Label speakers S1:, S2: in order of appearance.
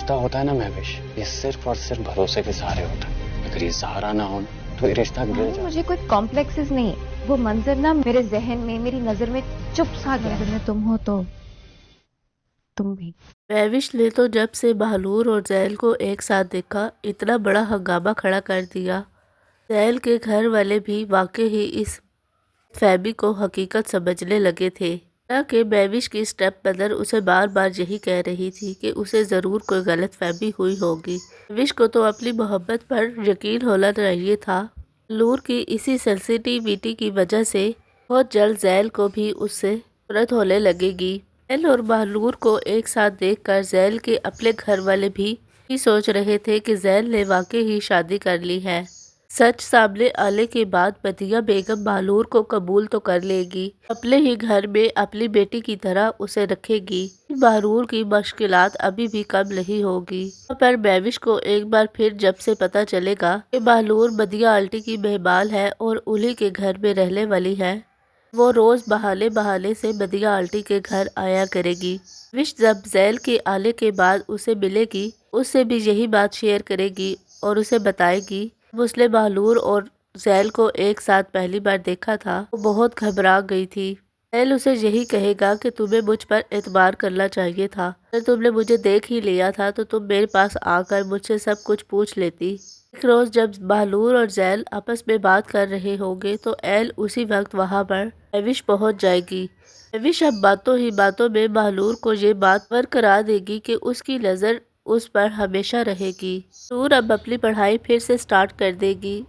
S1: رشتہ ہوتا ہے نا مہوش، یہ صرف اور صرف بھروسے کے سہارے ہوتا ہے. اگر یہ سہارا نہ ہو تو یہ رشتہ گر جائے.
S2: مجھے کوئی کمپلیکسز نہیں، وہ منظر نا میرے ذہن میں، میری نظر میں چپ سا گیا. اگر میں تم ہو تو تم بھی.
S3: مہوش نے تو جب سے بہلور اور زحیل کو ایک ساتھ دیکھا اتنا بڑا ہنگامہ کھڑا کر دیا. زحیل کے گھر والے بھی واقعی ہی اس فہمی کو حقیقت سمجھنے لگے تھے، کہ مہوش کی اسٹیپ مدر اسے بار بار یہی کہہ رہی تھی کہ اسے ضرور کوئی غلط فہمی ہوئی ہوگی. مہوش کو تو اپنی محبت پر یقین ہونا چاہیے تھا. بہلور کی اسی سینسٹیویٹی کی وجہ سے بہت جلد زحیل کو بھی اس سے نفرت ہونے لگے گی. زحیل اور بہلور کو ایک ساتھ دیکھ کر زحیل کے اپنے گھر والے بھی سوچ رہے تھے کہ زحیل نے واقعی ہی شادی کر لی ہے. سچ سامنے آنے کے بعد مدیحہ بیگم بہلور کو قبول تو کر لے گی، اپنے ہی گھر میں اپنی بیٹی کی طرح اسے رکھے گی. بہلور کی مشکلات ابھی بھی کم نہیں ہوگی. پر مہوش کو ایک بار پھر جب سے پتہ چلے گا کہ بہلور مدیحہ آنٹی کی مہمان ہے اور انہی کے گھر میں رہنے والی ہے، وہ روز بہانے سے مدیحہ آنٹی کے گھر آیا کرے گی. مہوش جب زحیل کے آنے کے بعد اسے ملے گی، اس سے بھی یہی بات شیئر کرے گی اور اسے بتائے گی اس نے بہلور اور زحیل کو ایک ساتھ پہلی بار دیکھا تھا وہ بہت گھبرا گئی تھی. زحیل اسے یہی کہے گا کہ تمہیں مجھ پر اعتبار کرنا چاہیے تھا، اگر تم نے مجھے دیکھ ہی لیا تھا تو تم میرے پاس آ کر مجھ سے سب کچھ پوچھ لیتی. ایک روز جب بہلور اور زحیل آپس میں بات کر رہے ہوں گے تو ایل اسی وقت وہاں پر مہوش پہنچ جائے گی. مہوش اب باتوں ہی باتوں میں بہلور کو یہ بات برقرار دے گی کہ اس کی نظر اس پر ہمیشہ رہے گی. نور اب اپنی پڑھائی پھر سے سٹارٹ کر دے گی.